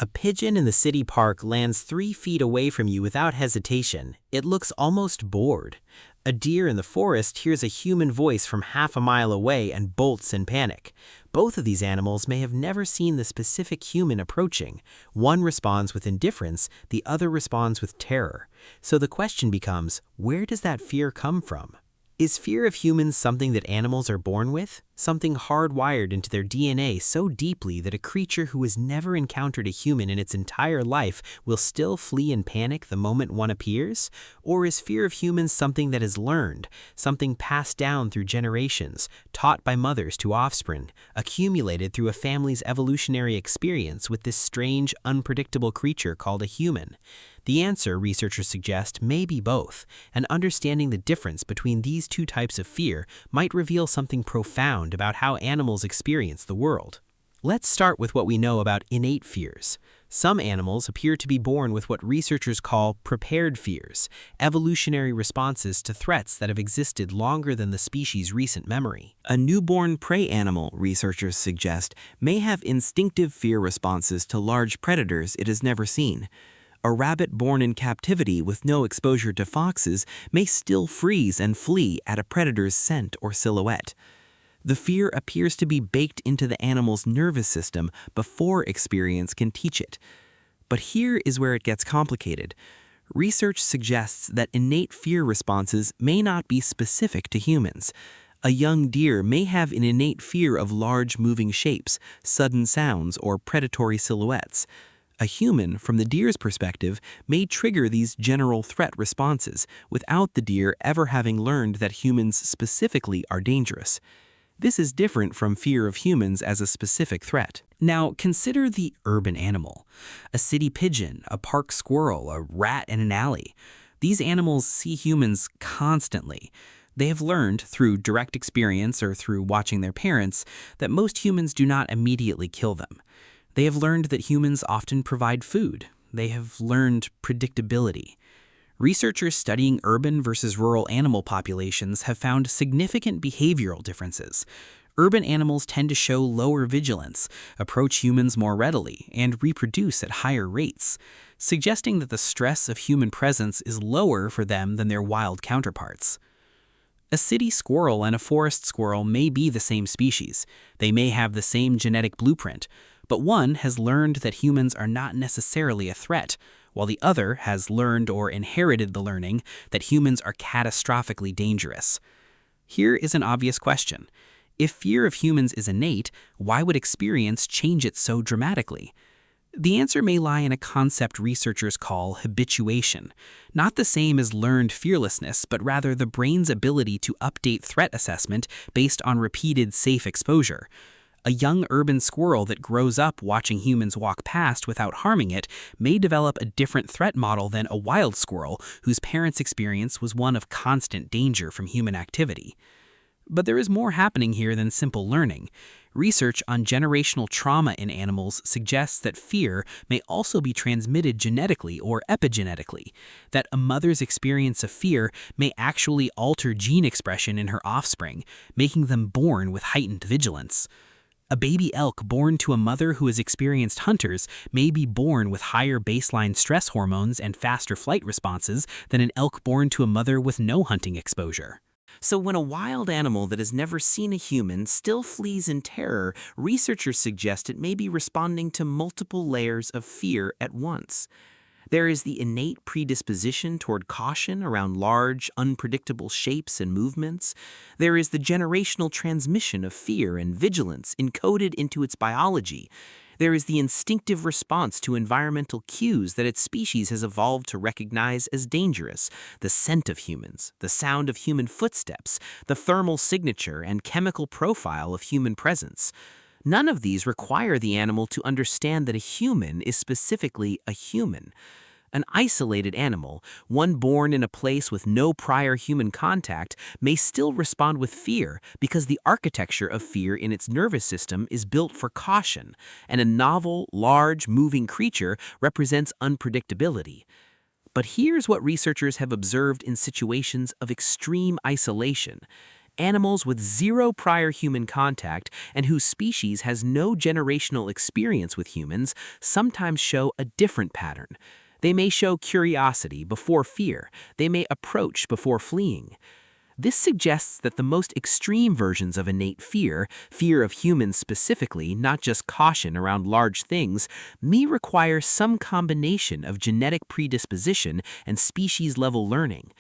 A pigeon in the city park lands 3 feet away from you without hesitation. It looks almost bored. A deer in the forest hears a human voice from half a mile away and bolts in panic. Both of these animals may have never seen the specific human approaching. One responds with indifference, the other responds with terror. So the question becomes, where does that fear come from? Is fear of humans something that animals are born with? Something hardwired into their DNA so deeply that a creature who has never encountered a human in its entire life will still flee in panic the moment one appears? Or is fear of humans something that is learned, something passed down through generations, taught by mothers to offspring, accumulated through a family's evolutionary experience with this strange, unpredictable creature called a human? The answer, researchers suggest, may be both, and understanding the difference between these two types of fear might reveal something profound about how animals experience the world. Let's start with what we know about innate fears. Some animals appear to be born with what researchers call prepared fears, evolutionary responses to threats that have existed longer than the species' recent memory. A newborn prey animal, researchers suggest, may have instinctive fear responses to large predators it has never seen. A rabbit born in captivity with no exposure to foxes may still freeze and flee at a predator's scent or silhouette. The fear appears to be baked into the animal's nervous system before experience can teach it. But here is where it gets complicated. Research suggests that innate fear responses may not be specific to humans. A young deer may have an innate fear of large moving shapes, sudden sounds, or predatory silhouettes. A human, from the deer's perspective, may trigger these general threat responses without the deer ever having learned that humans specifically are dangerous. This is different from fear of humans as a specific threat. Now, consider the urban animal. A city pigeon, a park squirrel, a rat in an alley. These animals see humans constantly. They have learned, through direct experience or through watching their parents, that most humans do not immediately kill them. They have learned that humans often provide food. They have learned predictability. Researchers studying urban versus rural animal populations have found significant behavioral differences. Urban animals tend to show lower vigilance, approach humans more readily, and reproduce at higher rates, suggesting that the stress of human presence is lower for them than their wild counterparts. A city squirrel and a forest squirrel may be the same species. They may have the same genetic blueprint, but one has learned that humans are not necessarily a threat, while the other has learned or inherited the learning that humans are catastrophically dangerous. Here is an obvious question. If fear of humans is innate, why would experience change it so dramatically? The answer may lie in a concept researchers call habituation, not the same as learned fearlessness, but rather the brain's ability to update threat assessment based on repeated safe exposure. A young urban squirrel that grows up watching humans walk past without harming it may develop a different threat model than a wild squirrel whose parents' experience was one of constant danger from human activity. But there is more happening here than simple learning. Research on generational trauma in animals suggests that fear may also be transmitted genetically or epigenetically, that a mother's experience of fear may actually alter gene expression in her offspring, making them born with heightened vigilance. A baby elk born to a mother who has experienced hunters may be born with higher baseline stress hormones and faster flight responses than an elk born to a mother with no hunting exposure. So when a wild animal that has never seen a human still flees in terror, researchers suggest it may be responding to multiple layers of fear at once. There is the innate predisposition toward caution around large, unpredictable shapes and movements. There is the generational transmission of fear and vigilance encoded into its biology. There is the instinctive response to environmental cues that its species has evolved to recognize as dangerous, the scent of humans, the sound of human footsteps, the thermal signature and chemical profile of human presence. None of these require the animal to understand that a human is specifically a human. An isolated animal, one born in a place with no prior human contact, may still respond with fear because the architecture of fear in its nervous system is built for caution, and a novel, large, moving creature represents unpredictability. But here's what researchers have observed in situations of extreme isolation. Animals with zero prior human contact and whose species has no generational experience with humans sometimes show a different pattern. They may show curiosity before fear. They may approach before fleeing. This suggests that the most extreme versions of innate fear, fear of humans specifically, not just caution around large things, may require some combination of genetic predisposition and species-level learning.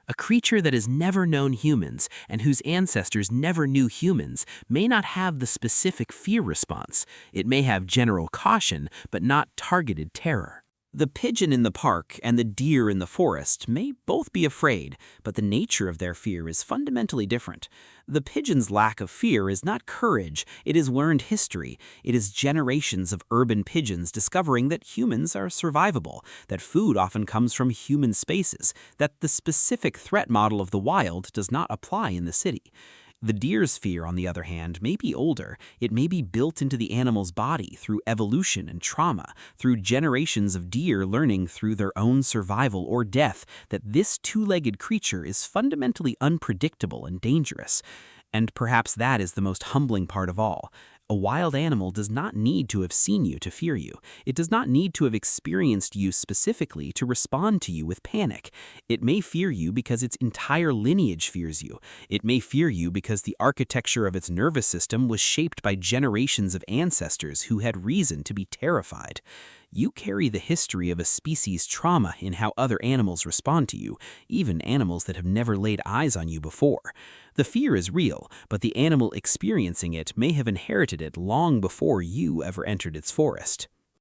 A creature that has never known humans and whose ancestors never knew humans may not have the specific fear response. It may have general caution, but not targeted terror. The pigeon in the park and the deer in the forest may both be afraid, but the nature of their fear is fundamentally different. The pigeon's lack of fear is not courage, it is learned history. It is generations of urban pigeons discovering that humans are survivable, that food often comes from human spaces, that the specific threat model of the wild does not apply in the city. The deer's fear, on the other hand, may be older. It may be built into the animal's body through evolution and trauma, through generations of deer learning through their own survival or death that this two-legged creature is fundamentally unpredictable and dangerous. And perhaps that is the most humbling part of all. A wild animal does not need to have seen you to fear you. It does not need to have experienced you specifically to respond to you with panic. It may fear you because its entire lineage fears you. It may fear you because the architecture of its nervous system was shaped by generations of ancestors who had reason to be terrified. You carry the history of a species' trauma in how other animals respond to you, even animals that have never laid eyes on you before. The fear is real, but the animal experiencing it may have inherited it long before you ever entered its forest.